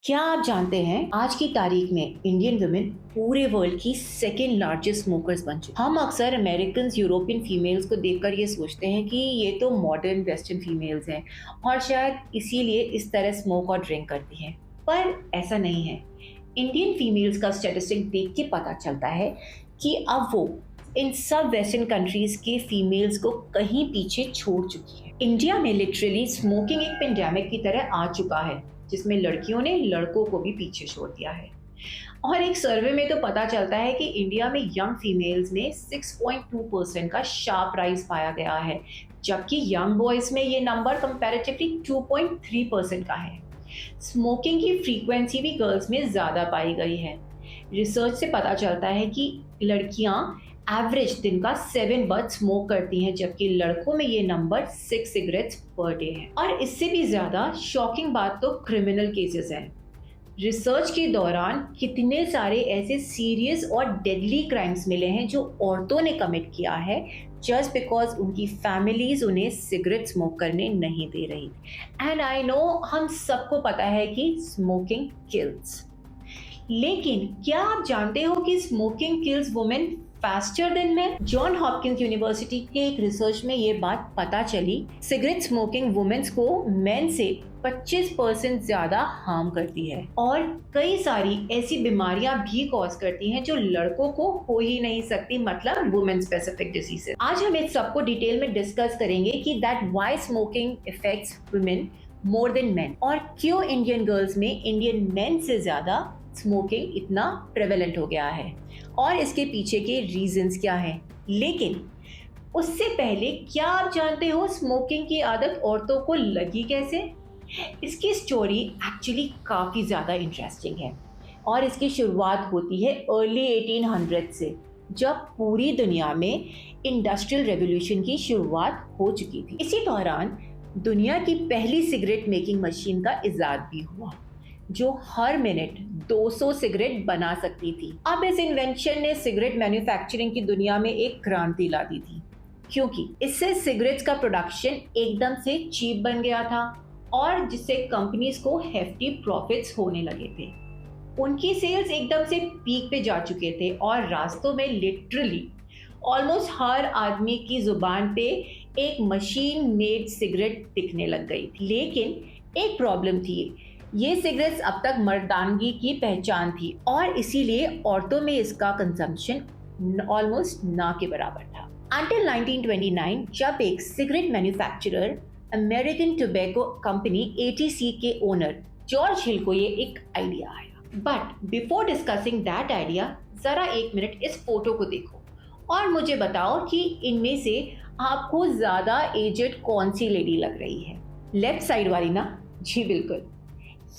क्या आप जानते हैं आज की तारीख में इंडियन वुमेन पूरे वर्ल्ड की सेकेंड लार्जेस्ट स्मोकर्स बन चुकी। हम अक्सर अमेरिकन यूरोपियन फीमेल्स को देखकर ये सोचते हैं कि ये तो मॉडर्न वेस्टर्न फीमेल्स हैं और शायद इसीलिए इस तरह स्मोक और ड्रिंक करती हैं, पर ऐसा नहीं है। इंडियन फीमेल्स का स्टैटिस्टिक देख के पता चलता है कि अब वो इन सब वेस्टर्न कंट्रीज के फीमेल्स को कहीं पीछे छोड़ चुकी है। इंडिया में लिटरली स्मोकिंग एक पेंडेमिक की तरह आ चुका है, जिसमें लड़कियों ने लड़कों को भी पीछे छोड़ दिया है। और एक सर्वे में तो पता चलता है कि इंडिया में यंग फीमेल्स में 6.2% का शार्प राइज पाया गया है, जबकि यंग बॉयज में ये नंबर कंपैरेटिवली 2.3% का है। स्मोकिंग की फ्रीक्वेंसी भी गर्ल्स में ज़्यादा पाई गई है। रिसर्च से पता चलता है कि लड़कियां एवरेज दिन का 7 बड स्मोक करती हैं, जबकि लड़कों में ये नंबर 6 सिगरेट्स पर डे है। और इससे भी ज्यादा शॉकिंग बात तो क्रिमिनल केसेस हैं। रिसर्च के दौरान कितने सारे ऐसे सीरियस और डेडली क्राइम्स मिले हैं जो औरतों ने कमिट किया है जस्ट बिकॉज उनकी फैमिलीज उन्हें सिगरेट स्मोक करने नहीं दे रही। एंड आई नो हम सबको पता है कि स्मोकिंग किल्स, लेकिन क्या आप जानते हो कि smoking kills women faster than man? John Hopkins university के एक रिसर्च में ये बात पता चली। सिगरेट स्मोकिंग वुमेन्स को मेन से 25% ज्यादा हार्म करती है और कई सारी ऐसी बीमारियां भी कॉज करती हैं जो लड़कों को हो ही नहीं सकती, मतलब वुमेन स्पेसिफिक डिजीजेस। आज हम इस सबको डिटेल में डिस्कस करेंगे कि that why smoking effects women more than main, और क्यों इंडियन गर्ल्स में इंडियन मेन से ज्यादा स्मोकिंग इतना प्रेवेलेंट हो गया है और इसके पीछे के रीजंस क्या हैं। लेकिन उससे पहले क्या आप जानते हो स्मोकिंग की आदत औरतों को लगी कैसे? इसकी स्टोरी एक्चुअली काफ़ी ज़्यादा इंटरेस्टिंग है और इसकी शुरुआत होती है अर्ली 1800 से, जब पूरी दुनिया में इंडस्ट्रियल रेवोल्यूशन की शुरुआत हो चुकी थी। इसी दौरान दुनिया की पहली सिगरेट मेकिंग मशीन का इजाद भी हुआ जो हर मिनट 200 सिगरेट बना सकती थी। अब इस इन्वेंशन ने सिगरेट मैन्युफैक्चरिंग की दुनिया में एक क्रांति ला दी थी, क्योंकि इससे सिगरेट्स का प्रोडक्शन एकदम से चीप बन गया था और जिससे कंपनीज को हेफ्टी प्रॉफिट्स होने लगे थे। उनकी सेल्स एकदम से पीक पे जा चुके थे और रास्तों में लिटरली ऑलमोस्ट हर आदमी की जुबान पे एक मशीन मेड सिगरेट दिखने लग गई थी। लेकिन एक प्रॉब्लम थी, ये सिगरेट्स अब तक मर्दानगी की पहचान थी और इसीलिए औरतों में इसका कंजम्पशन ऑलमोस्ट ना के बराबर था। Until 1929, जब एक cigarette manufacturer American tobacco company ATC के ओनर जॉर्ज हिल को ये एक आइडिया आया। But before discussing that idea, जरा एक मिनट इस फोटो को देखो और मुझे बताओ कि इनमें से आपको ज्यादा एजेड कौन सी लेडी लग रही है? लेफ्ट साइड वाली ना? जी बिल्कुल,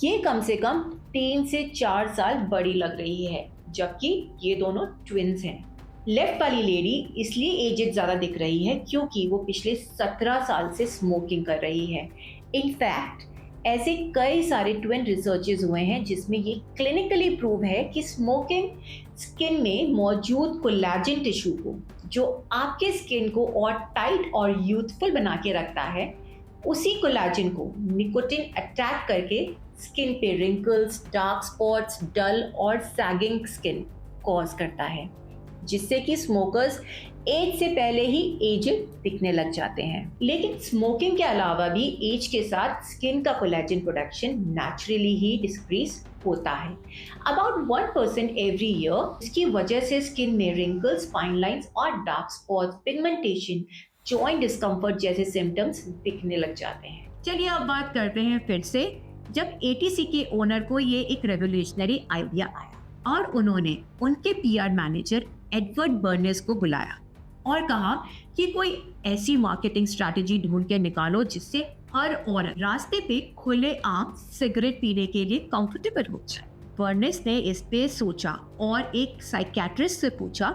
ये कम से कम 3 से 4 साल बड़ी लग रही है, जबकि ये दोनों ट्विन्स हैं। लेफ्ट वाली लेडी इसलिए एजेड ज्यादा दिख रही है क्योंकि वो पिछले 17 साल से स्मोकिंग कर रही है। इनफैक्ट ऐसे कई सारे ट्विन रिसर्चेस हुए हैं जिसमें ये क्लिनिकली प्रूव है कि स्मोकिंग स्किन में मौजूद कोलेजन टिश्यू को, जो आपके स्किन को और टाइट और यूथफुल बना के रखता है, उसी कोलेजन को निकोटिन अटैक करके स्किन पे रिंकल्स, डार्क स्पॉट्स, डल और सैगिंग स्किन कॉज करता है, जिससे कि स्मोकर्स एज से पहले ही एजेड दिखने लग जाते हैं। लेकिन स्मोकिंग के अलावा भी एज के साथ स्किन का कोलेजन प्रोडक्शन नेचुरली ही डिक्रीज होता है, अबाउट 1% एवरी ईयर। इसकी वजह से स्किन में रिंकल्स, फाइन लाइंस और dark spots, pigmentation, joint discomfort जैसे सिम्टम्स दिखने लग जाते हैं। चलिए अब बात करते हैं फिर से जब ATC के ओनर को ये एक रेवोल्यूशनरी आइडिया आया और उन्होंने उनके PR मैनेजर एडवर्ड बर्नेस को बुलाया और कहा कि कोई ऐसी मार्केटिंग स्ट्रैटेजी ढूंढ के निकालो जिससे हर औरत रास्ते पे खुले आम सिगरेट पीने के लिए कंफर्टेबल हो जाए। बर्नेस ने इस पे सोचा और एक साइकियाट्रिस्ट से पूछा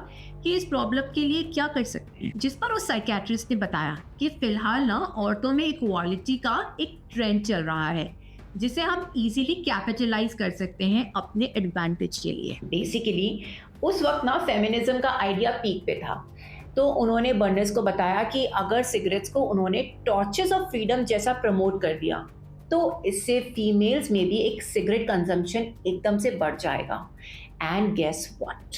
कि इस प्रॉब्लम के लिए क्या कर सकते हैं, जिस पर उस साइकियाट्रिस्ट ने बताया कि फिलहाल ना औरतों में इक्वालिटी का एक ट्रेंड चल रहा है जिसे हम इजीली कैपिटलाइज कर सकते हैं अपने एडवांटेज के लिए। बेसिकली उस वक्त ना फेमिनिज्म का आइडिया पीक पे था, तो उन्होंने बर्नेस को बताया कि अगर सिगरेट्स को उन्होंने टॉर्चेस ऑफ फ्रीडम जैसा प्रमोट कर दिया तो इससे फीमेल्स में भी एक सिगरेट कंजम्पशन एकदम से बढ़ जाएगा। And guess what,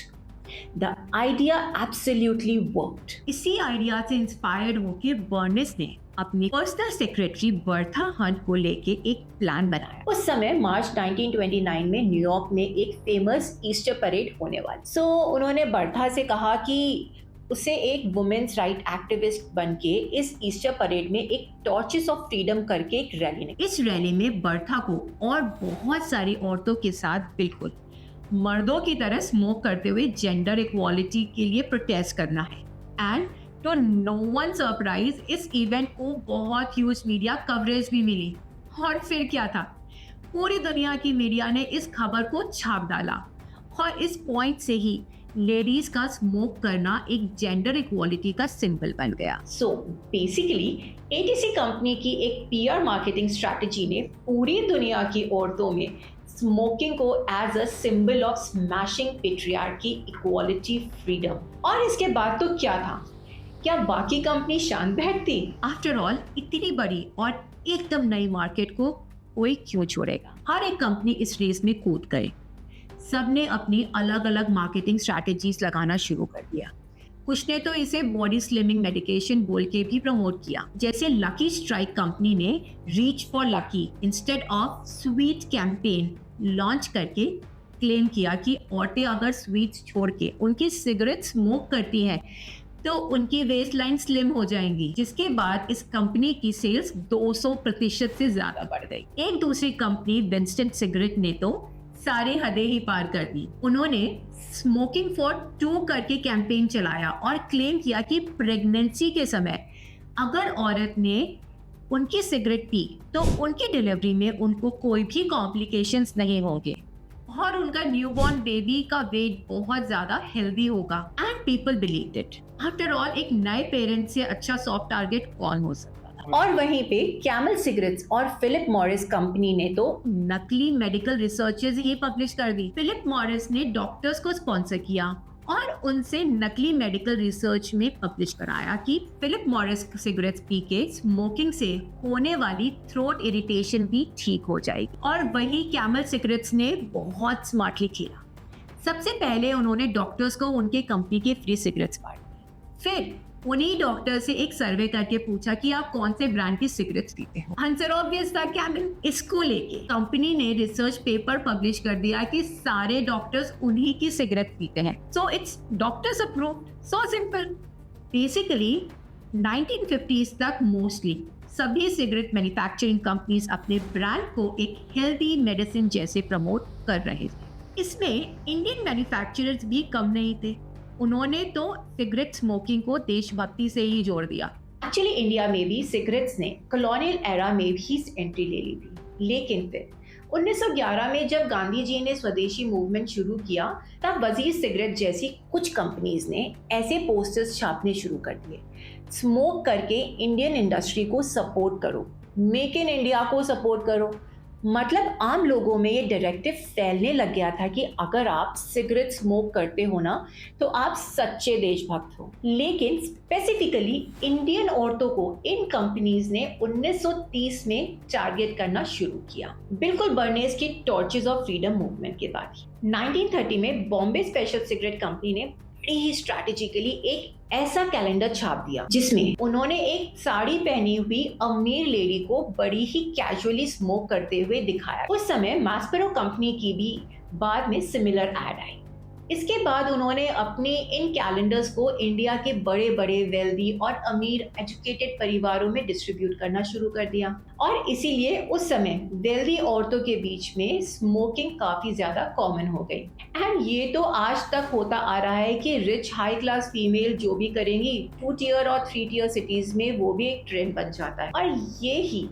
the idea absolutely worked. इसी आइडिया से इंस्पायर्ड होकर बर्नेस ने अपनी पर्सनल सेक्रेटरी बर्था हंट को लेके एक प्लान बनाया। उस समय मार्च 1929 में न्यूयॉर्क में एक फेमस ईस्टर परेड होने वाली। सो उन्होंने बर्था से कहा कि उसे एक वुमेन्स राइट एक्टिविस्ट बनके इस ईस्टर परेड में एक टॉर्चेस ऑफ फ्रीडम करके एक रैली ने। इस रैली में बर्था को और बहुत सारी औरतों के साथ बिल्कुल मर्दों की तरह स्मोक करते हुए जेंडर इक्वालिटी के लिए प्रोटेस्ट करना है। एंड तो नो वन सरप्राइज, इस इवेंट को बहुत ह्यूज मीडिया कवरेज भी मिली। और फिर क्या था, पूरी दुनिया की मीडिया ने इस खबर को छाप डाला और इस पॉइंट से ही लेडीज का स्मोक करना एक जेंडर इक्वालिटी का सिंबल बन गया। सो बेसिकली एटीसी कंपनी की एक पीआर मार्केटिंग स्ट्रैटेजी ने पूरी दुनिया की औरतों में स्मोकिंग को as a symbol of smashing patriarchy, equality, freedom. और इसके बाद तो क्या था, क्या बाकी कंपनी शांत बैठती? आफ्टर ऑल इतनी बड़ी और एकदम नई मार्केट को कोई क्यों छोड़ेगा। हर एक कंपनी इस रेस में कूद गए। सबने अपनी अलग अलग मार्केटिंग स्ट्रैटेजीज लगाना शुरू कर दिया। कुछ ने तो इसे बॉडी स्लिमिंग मेडिकेशन बोल के भी प्रमोट किया। जैसे लकी स्ट्राइक कंपनी ने reach for lucky instead of sweet campaign launch करके क्लेम किया कि औरतें अगर स्वीट्स छोड़ के उनकी सिगरेट स्मोक करती हैं तो उनकी वेस्ट लाइन स्लिम हो जाएंगी, जिसके बाद इस कंपनी की सेल्स 200% से ज्यादा बढ़ गई। एक दूसरी कंपनी विंस्टन सिगरेट ने तो सारे हदें ही पार कर दी। उन्होंने स्मोकिंग फॉर 2 करके कैंपेन चलाया और क्लेम किया कि प्रेगनेंसी के समय अगर औरत ने उनकी सिगरेट पी तो उनकी डिलीवरी में उनको कोई भी कॉम्प्लिकेशंस नहीं होंगे और उनका न्यूबॉर्न बेबी का वेट बहुत ज्यादा हेल्दी होगा। And people believed it. After all एक नए पेरेंट्स से अच्छा सॉफ्ट टारगेट कौन हो सकता था। और वहीं पे कैमल सिगरेट्स और फिलिप मॉरिस कंपनी ने तो नकली मेडिकल रिसर्चेस ही पब्लिश कर दी। फिलिप मॉरिस ने डॉक्टर्स को स्पॉन्सर किया और उनसे नकली मेडिकल रिसर्च में पब्लिश कराया कि फिलिप मॉरिस सिगरेट्स पी के स्मोकिंग से होने वाली थ्रोट इरिटेशन भी ठीक हो जाएगी। और वही कैमल सिगरेट्स ने बहुत स्मार्टली किया। सबसे पहले उन्होंने डॉक्टर्स को उनके कंपनी के फ्री सिगरेट्स बांट दी। फिर उन्हीं डॉक्टर से एक सर्वे करके पूछा कि आप कौन से ब्रांड की सिगरेट्स पीते हो। आंसर ऑब्वियस था, कैमल। इसको लेके कंपनी ने रिसर्च पेपर पब्लिश कर दिया कि सारे डॉक्टर्स उन्हीं की सिगरेट पीते हैं। So it's doctors approved. So simple. Basically 1950s तक मोस्टली सभी सिगरेट मैन्युफैक्चरिंग कंपनीज अपने ब्रांड को एक हेल्दी मेडिसिन जैसे प्रमोट कर रहे थे। इसमें इंडियन मैन्युफैक्चरर्स भी कम नहीं थे। उन्होंने तो सिगरेट स्मोकिंग को देशभक्ति से ही जोड़ दिया। एक्चुअली इंडिया में भी सिगरेट्स ने कॉलोनियल एरा में भी एंट्री ले ली थी, लेकिन फिर 1911 में जब गांधी जी ने स्वदेशी मूवमेंट शुरू किया तब वजीर सिगरेट जैसी कुछ कंपनीज ने ऐसे पोस्टर्स छापने शुरू कर दिए, स्मोक करके इंडियन इंडस्ट्री को सपोर्ट करो, मेक इन इंडिया को सपोर्ट करो। मतलब आम लोगों में ये डायरेक्टिव फैलने लग गया था कि अगर आप सिगरेट स्मोक करते हो ना तो आप सच्चे देशभक्त हो। लेकिन स्पेसिफिकली इंडियन औरतों को इन कंपनीज ने 1930 में टारगेट करना शुरू किया, बिल्कुल बर्नेस की टॉर्चेस ऑफ फ्रीडम मूवमेंट के बाद ही। 1930 में बॉम्बे स्पेशल सिगरेट कंपनी ने बड़ी ही स्ट्रैटेजिकली एक ऐसा कैलेंडर छाप दिया जिसमें उन्होंने एक साड़ी पहनी हुई अमीर लेडी को बड़ी ही कैजुअली स्मोक करते हुए दिखाया। उस समय मास्पेरो कंपनी की भी बाद में सिमिलर एड आई। इसके बाद उन्होंने अपने इन कैलेंडर्स को इंडिया के बड़े बड़े वेल्दी और अमीर एजुकेटेड परिवारों में डिस्ट्रीब्यूट करना शुरू कर दिया और इसीलिए उस समय वेल्दी औरतों के बीच में स्मोकिंग काफी ज्यादा कॉमन हो गई। एंड ये तो आज तक होता आ रहा है कि रिच हाई क्लास फीमेल जो भी करेंगी 2 टियर और 3 टियर सिटीज में वो भी एक ट्रेंड बन जाता है और ये ही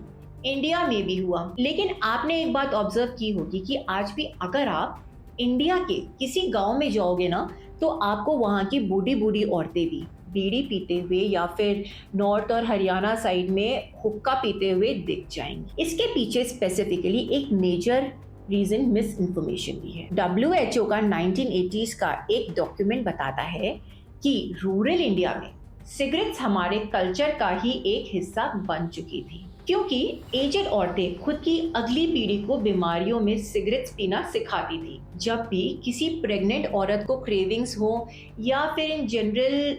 इंडिया में भी हुआ। लेकिन आपने एक बात ऑब्जर्व की होगी कि आज भी अगर आप इंडिया के किसी गांव में जाओगे ना तो आपको वहाँ की बूढ़ी बूढ़ी औरतें भी बीड़ी पीते हुए या फिर नॉर्थ और हरियाणा साइड में हुक्का पीते हुए दिख जाएंगी। इसके पीछे स्पेसिफिकली एक मेजर रीजन मिस इन्फॉर्मेशन भी है। WHO का 1980s का एक डॉक्यूमेंट बताता है कि रूरल इंडिया में सिगरेट्स हमारे कल्चर का ही एक हिस्सा बन चुकी थी। क्योंकि एजेड औरतें खुद की अगली पीढ़ी को बीमारियों में सिगरेट्स पीना सिखाती थी। जब भी किसी प्रेग्नेंट औरत को क्रेविंग्स हो या फिर इन जनरल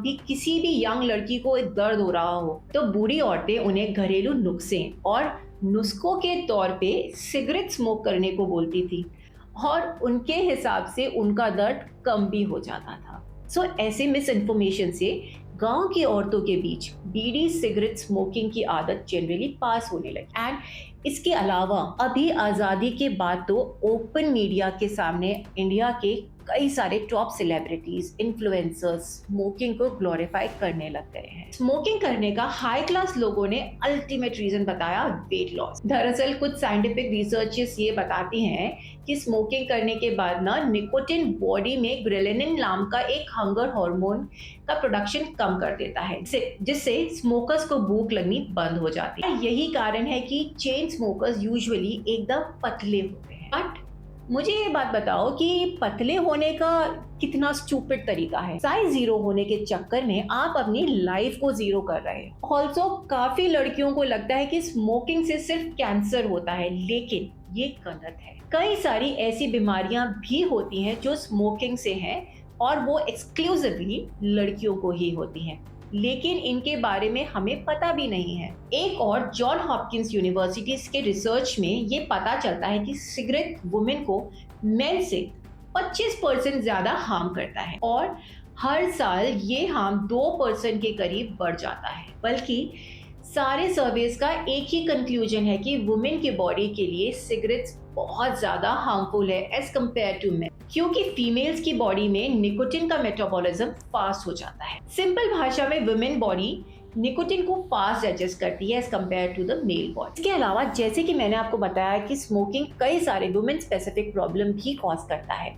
भी किसी भी यंग लड़की को दर्द हो रहा हो, तो बूढ़ी औरतें उन्हें घरेलू नुस्खे और नुस्खों के तौर पे सिगरेट स्मोक करने को बोलती थी और उनके हिसाब से उनका दर्द कम भी हो जाता था। सो ऐसे मिस इन्फॉर्मेशन से गांव की औरतों के बीच बीड़ी सिगरेट स्मोकिंग की आदत जनरली पास होने लगी। एंड इसके अलावा अभी आज़ादी के बाद तो ओपन मीडिया के सामने इंडिया के कई सारे टॉप सेलिब्रिटीज इन्फ्लुएंसर्स स्मोकिंग को ग्लोरीफाई करने लग गए हैं। स्मोकिंग करने का हाई क्लास लोगों ने अल्टीमेट रीजन बताया वेट लॉस। दरअसल कुछ साइंटिफिक रिसर्चेस ये बताती हैं कि स्मोकिंग करने के बाद ना निकोटिन बॉडी में ग्रेलिनिन नाम का एक हंगर हार्मोन का प्रोडक्शन कम कर देता है, जिससे स्मोकर्स को भूख लगनी बंद हो जाती है। यही कारण है कि चेन स्मोकर्स यूजुअली एकदम पतले होते हैं। बट मुझे ये बात बताओ कि पतले होने का कितना स्टूपिड तरीका है। साइज जीरो होने के चक्कर में आप अपनी लाइफ को जीरो कर रहे हैं। ऑल्सो काफी लड़कियों को लगता है कि स्मोकिंग से सिर्फ कैंसर होता है, लेकिन ये गलत है। कई सारी ऐसी बीमारियां भी होती हैं जो स्मोकिंग से हैं और वो एक्सक्लूसिवली लड़कियों को ही होती हैं, लेकिन इनके बारे में हमें पता भी नहीं है। एक और जॉन हॉपकिंस यूनिवर्सिटी के रिसर्च में ये पता चलता है कि सिगरेट वुमेन को मेन से 25% ज्यादा हार्म करता है और हर साल ये हार्म 2% के करीब बढ़ जाता है। बल्कि सारे सर्वेस का एक ही कंक्लूजन है कि वुमेन के बॉडी के लिए सिगरेट्स बहुत ज्यादा हार्मफुल है एज कम्पेयर टू मेन, क्योंकि फीमेल्स की बॉडी में निकोटिन का मेटाबॉलिज्म फास्ट हो जाता है। सिंपल भाषा में वुमेन बॉडी निकोटिन को फास्ट डाइजेस्ट करती है as compare to the male body. इसके अलावा जैसे कि मैंने आपको बताया कि स्मोकिंग कई सारे वुमेन स्पेसिफिक प्रॉब्लम भी कॉज करता है,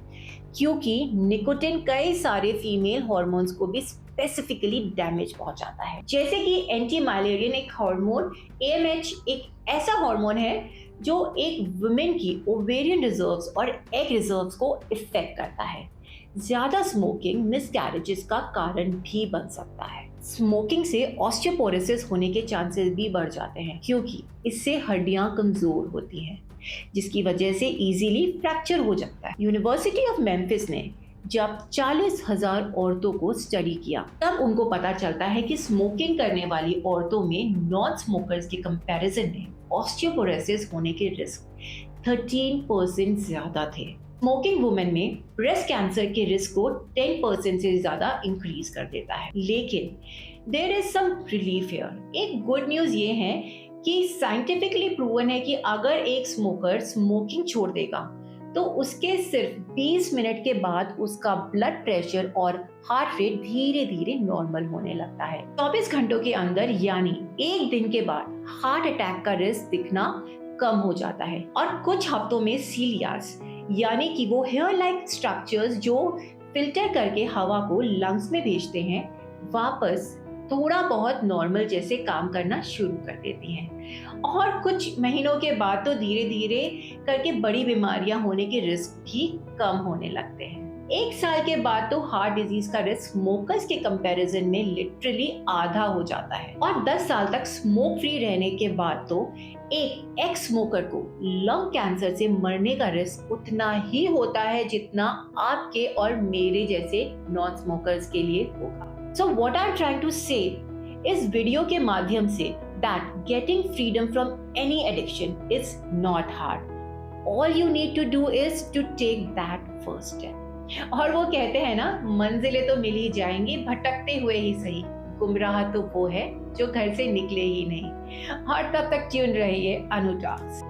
क्योंकि निकोटिन कई सारे फीमेल हॉर्मोन्स को भी स्पेसिफिकली डैमेज पहुंचाता है। जैसे कि एंटी माइलेरियन एक हार्मोन AMH एक ऐसा हार्मोन है जो एक वुमेन की ओवेरियन रिजर्व्स और एग रिजर्व्स को इफेक्ट करता है। ज्यादा स्मोकिंग मिसकैरेजेस का कारण भी बन सकता है। स्मोकिंग से ऑस्टियोपोरोसिस होने के चांसेस भी बढ़ जाते हैं, क्योंकि इससे हड्डियां कमजोर होती हैं, जिसकी वजह से इजीली फ्रैक्चर हो जाता है। यूनिवर्सिटी ऑफ मेम्फिस ने जब 40,000 औरतों को स्टडी किया, तब उनको पता चलता है कि स्मोकिंग करने वाली औरतों में नॉन स्मोकर्स के कंपैरिजन में ऑस्टियोपोरोसिस होने के रिस्क 13% ज्यादा थे। स्मोकिंग वुमेन में ब्रेस्ट कैंसर के रिस्क को 10% से ज्यादा इंक्रीज कर देता है। लेकिन there is some relief here. एक गुड न्यूज ये है कि साइंटिफिकली प्रूवन है कि अगर एक स्मोकर स्मोकिंग छोड़ देगा तो उसके सिर्फ 20 मिनट के बाद उसका ब्लड प्रेशर और हार्ट रेट धीरे धीरे नॉर्मल होने लगता है। 24 घंटों के अंदर यानी एक दिन के बाद हार्ट अटैक का रिस्क दिखना कम हो जाता है और कुछ हफ्तों में सीलियास यानी कि वो हेयर लाइक स्ट्रक्चर्स जो फिल्टर करके हवा को लंग्स में भेजते हैं, वापस थोड़ा बहुत नॉर्मल जैसे काम करना शुरू कर देती हैं। और कुछ महीनों के बाद तो धीरे धीरे करके बड़ी बीमारियां होने के रिस्क भी कम होने लगते हैं। 1 साल के बाद तो हार्ट डिजीज का रिस्क स्मोकर्स के कंपैरिजन में लिटरली आधा हो जाता है और 10 साल तक स्मोक फ्री रहने के बाद तो एक एक्स स्मोकर को लंग कैंसर से मरने का रिस्क उतना ही होता है जितना आपके और मेरे जैसे नॉन स्मोकर्स के लिए होगा। So what I'm trying to say इस वीडियो के माध्यम से that getting freedom from any addiction is not hard. All you need to do is to take that first step. और वो कहते हैं ना, मंजिलें तो मिल ही जाएंगी भटकते हुए ही सही, गुमराह तो वो है जो घर से निकले ही नहीं। और तब तक ट्यून रहिए अनु टॉक्स।